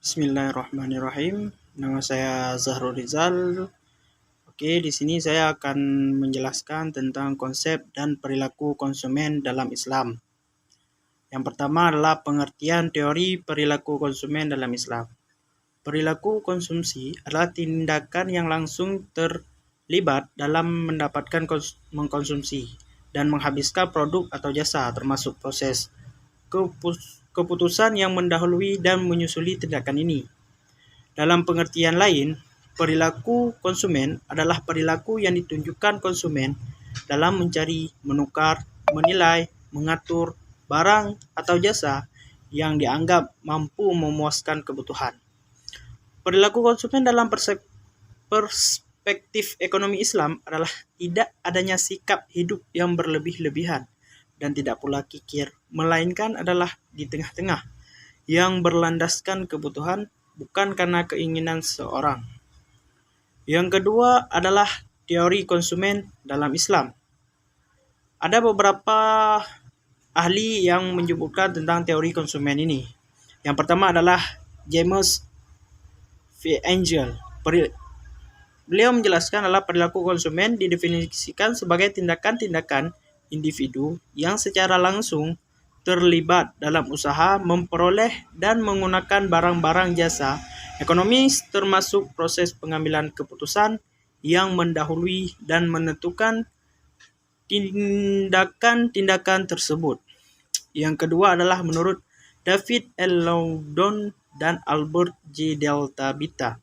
Bismillahirrahmanirrahim. Nama saya Zahrul Rizal. Oke, di sini saya akan menjelaskan tentang konsep dan perilaku konsumen dalam Islam. Yang pertama adalah pengertian teori perilaku konsumen dalam Islam. Perilaku konsumsi adalah tindakan yang langsung terlibat dalam mendapatkan mengkonsumsi dan menghabiskan produk atau jasa, termasuk proses keputusan yang mendahului dan menyusuli tindakan ini. Dalam pengertian lain, perilaku konsumen adalah perilaku yang ditunjukkan konsumen dalam mencari, menukar, menilai, mengatur barang atau jasa yang dianggap mampu memuaskan kebutuhan. Perilaku konsumen dalam perspektif ekonomi Islam adalah tidak adanya sikap hidup yang berlebih-lebihan dan tidak pula kikir, melainkan adalah di tengah-tengah yang berlandaskan kebutuhan bukan karena keinginan seorang. Yang kedua adalah teori konsumen dalam Islam. Ada beberapa ahli yang menyebutkan tentang teori konsumen ini. Yang pertama adalah James V. Angel. Beliau menjelaskan adalah perilaku konsumen didefinisikan sebagai tindakan-tindakan individu yang secara langsung terlibat dalam usaha memperoleh dan menggunakan barang-barang jasa ekonomis, termasuk proses pengambilan keputusan yang mendahului dan menentukan tindakan-tindakan tersebut. Yang kedua adalah menurut David L. Loudon dan Albert J. Delta Bita.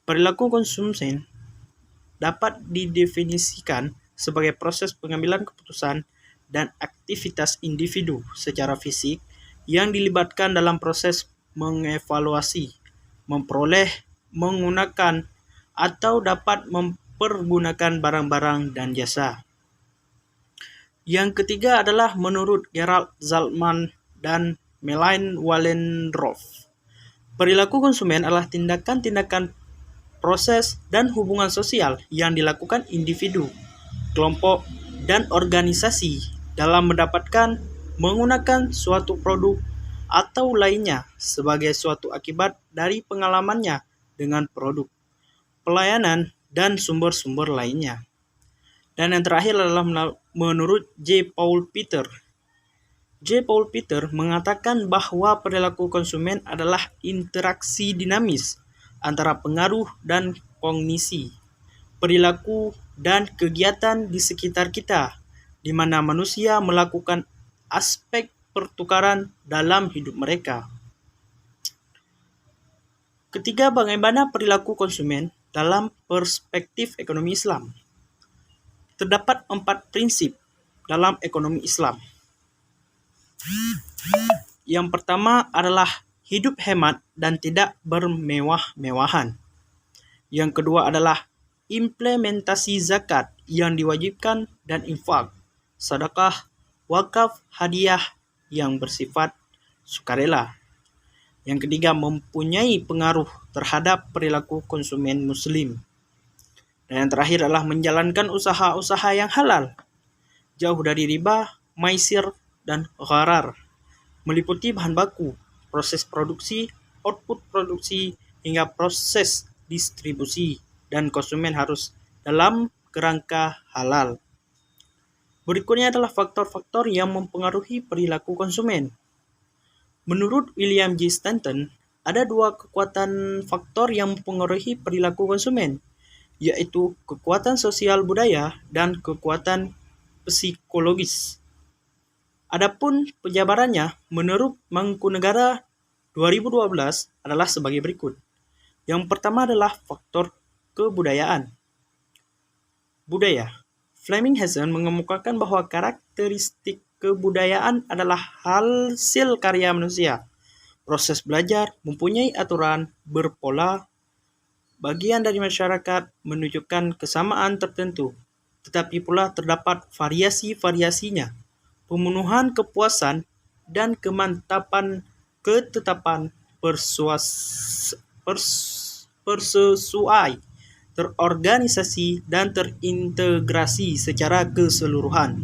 Perilaku konsumen dapat didefinisikan sebagai proses pengambilan keputusan dan aktivitas individu secara fisik yang dilibatkan dalam proses mengevaluasi, memperoleh, menggunakan, atau dapat mempergunakan barang-barang dan jasa. Yang ketiga adalah menurut Gerald Zalman dan Melaine Wallenroff. Perilaku konsumen adalah tindakan-tindakan proses dan hubungan sosial yang dilakukan individu, kelompok, dan organisasi dalam mendapatkan, menggunakan suatu produk atau lainnya sebagai suatu akibat dari pengalamannya dengan produk, pelayanan, dan sumber-sumber lainnya. Dan yang terakhir adalah menurut J. Paul Peter. J. Paul Peter mengatakan bahwa perilaku konsumen adalah interaksi dinamis antara pengaruh dan kognisi, perilaku, dan kegiatan di sekitar kita, di mana manusia melakukan aspek pertukaran dalam hidup mereka. Ketiga, bagaimana perilaku konsumen dalam perspektif ekonomi Islam? Terdapat 4 prinsip dalam ekonomi Islam. Yang pertama adalah hidup hemat dan tidak bermewah-mewahan. Yang kedua adalah implementasi zakat yang diwajibkan dan infak, sedekah, wakaf, hadiah yang bersifat sukarela. Yang ketiga, mempunyai pengaruh terhadap perilaku konsumen muslim. Dan yang terakhir adalah menjalankan usaha-usaha yang halal, jauh dari riba, maisir, dan gharar, meliputi bahan baku, proses produksi, output produksi, hingga proses distribusi, dan konsumen harus dalam kerangka halal. Berikutnya adalah faktor-faktor yang mempengaruhi perilaku konsumen. Menurut William J. Stanton, ada 2 kekuatan faktor yang mempengaruhi perilaku konsumen, yaitu kekuatan sosial budaya dan kekuatan psikologis. Adapun penjabarannya menurut Mangkunegara 2012 adalah sebagai berikut. Yang pertama adalah faktor kebudayaan. Budaya. Fleming-Hansen mengemukakan bahwa karakteristik kebudayaan adalah hasil karya manusia. Proses belajar mempunyai aturan, berpola, bagian dari masyarakat menunjukkan kesamaan tertentu, tetapi pula terdapat variasi-variasinya, pemenuhan kepuasan, dan kemantapan ketetapan persesuai, terorganisasi, dan terintegrasi secara keseluruhan.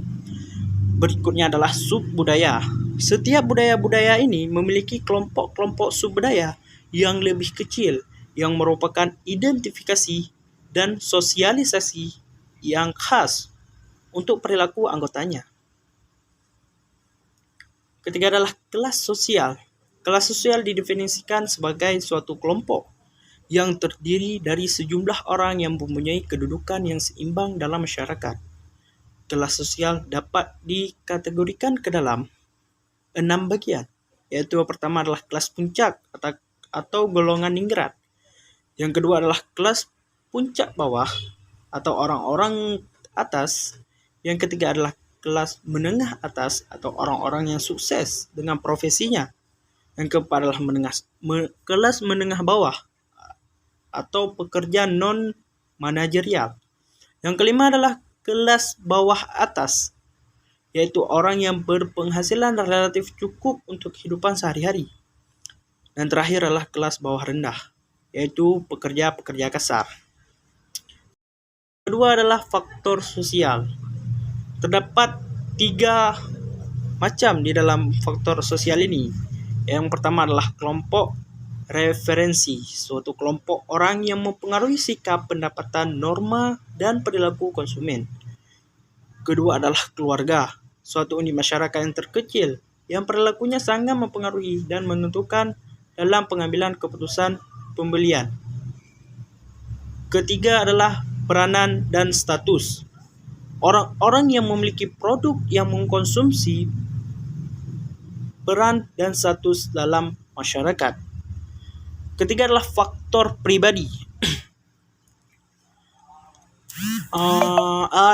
Berikutnya adalah subbudaya. Setiap budaya-budaya ini memiliki kelompok-kelompok subbudaya yang lebih kecil yang merupakan identifikasi dan sosialisasi yang khas untuk perilaku anggotanya. Ketiga adalah kelas sosial. Kelas sosial didefinisikan sebagai suatu kelompok yang terdiri dari sejumlah orang yang mempunyai kedudukan yang seimbang dalam masyarakat. Kelas sosial dapat dikategorikan ke dalam 6 bagian, yaitu yang pertama adalah kelas puncak atau golongan ningrat. Yang kedua adalah kelas puncak bawah atau orang-orang atas. Yang ketiga adalah kelas menengah atas atau orang-orang yang sukses dengan profesinya. Yang keempat adalah kelas menengah bawah atau pekerja non-manajerial. Yang kelima adalah kelas bawah atas, yaitu orang yang berpenghasilan relatif cukup untuk kehidupan sehari-hari. Dan terakhir adalah kelas bawah rendah, yaitu pekerja-pekerja kasar. Kedua adalah faktor sosial. Terdapat 3 macam di dalam faktor sosial ini. Yang pertama adalah kelompok referensi, suatu kelompok orang yang mempengaruhi sikap, pendapatan, norma, dan perilaku konsumen. Kedua adalah keluarga, suatu unit masyarakat yang terkecil yang perilakunya sangat mempengaruhi dan menentukan dalam pengambilan keputusan pembelian. Ketiga adalah peranan dan status. Orang-orang yang memiliki produk yang mengkonsumsi peran dan status dalam masyarakat. Ketiga adalah faktor pribadi.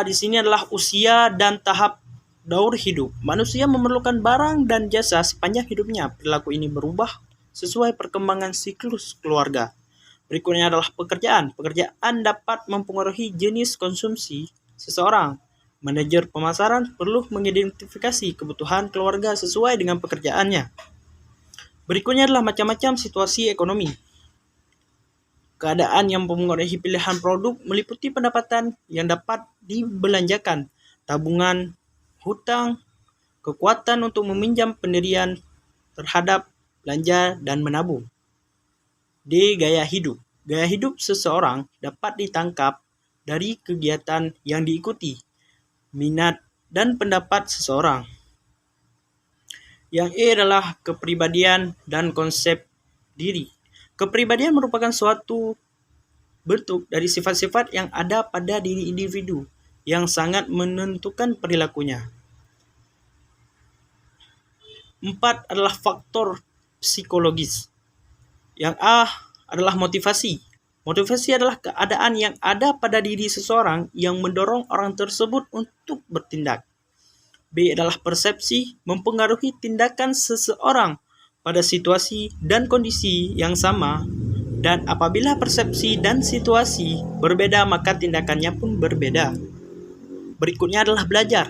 Di sini adalah usia dan tahap daur hidup. Manusia memerlukan barang dan jasa sepanjang hidupnya. Perilaku ini berubah sesuai perkembangan siklus keluarga. Berikutnya adalah pekerjaan. Pekerjaan dapat mempengaruhi jenis konsumsi seseorang. Manajer pemasaran perlu mengidentifikasi kebutuhan keluarga sesuai dengan pekerjaannya. Berikutnya adalah macam-macam situasi ekonomi. Keadaan yang mempengaruhi pilihan produk meliputi pendapatan yang dapat dibelanjakan, tabungan, hutang, kekuatan untuk meminjam, pendirian terhadap belanja dan menabung. D. Gaya hidup. Gaya hidup seseorang dapat ditangkap dari kegiatan yang diikuti, minat, dan pendapat seseorang. Yang E adalah kepribadian dan konsep diri. Kepribadian merupakan suatu bentuk dari sifat-sifat yang ada pada diri individu yang sangat menentukan perilakunya. 4 adalah faktor psikologis. Yang A adalah motivasi. Motivasi adalah keadaan yang ada pada diri seseorang yang mendorong orang tersebut untuk bertindak. B adalah persepsi, mempengaruhi tindakan seseorang pada situasi dan kondisi yang sama, dan apabila persepsi dan situasi berbeda maka tindakannya pun berbeda. Berikutnya adalah belajar.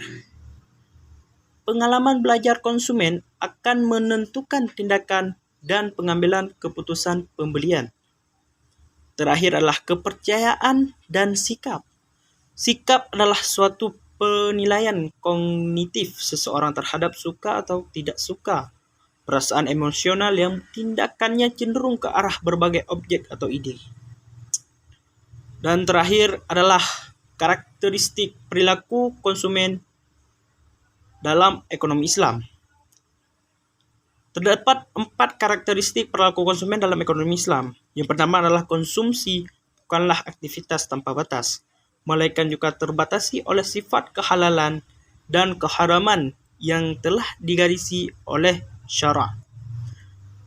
Pengalaman belajar konsumen akan menentukan tindakan dan pengambilan keputusan pembelian. Terakhir adalah kepercayaan dan sikap. Sikap adalah suatu penilaian kognitif seseorang terhadap suka atau tidak suka, perasaan emosional yang tindakannya cenderung ke arah berbagai objek atau ide. Dan terakhir adalah karakteristik perilaku konsumen dalam ekonomi Islam. Terdapat 4 karakteristik perilaku konsumen dalam ekonomi Islam. Yang pertama adalah konsumsi bukanlah aktivitas tanpa batas, melainkan juga terbatasi oleh sifat kehalalan dan keharaman yang telah digarisi oleh syarak.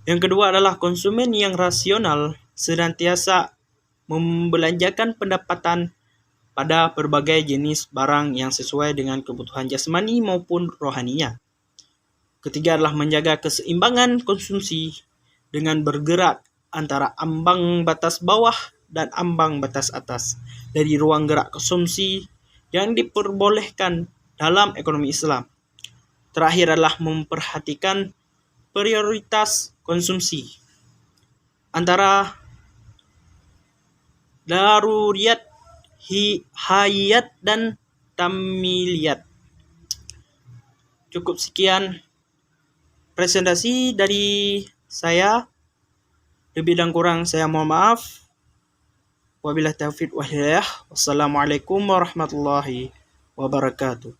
Yang kedua adalah konsumen yang rasional senantiasa membelanjakan pendapatan pada berbagai jenis barang yang sesuai dengan kebutuhan jasmani maupun rohaninya. Ketiga adalah menjaga keseimbangan konsumsi dengan bergerak antara ambang batas bawah dan ambang batas atas dari ruang gerak konsumsi yang diperbolehkan dalam ekonomi Islam. Terakhir adalah memperhatikan prioritas konsumsi antara daruriyat, hayat, dan tamiliyat. Cukup sekian presentasi dari saya. Lebih dan kurang saya mohon maaf. Wabillahi taufiq wal hidayah. Wassalamualaikum warahmatullahi wabarakatuh.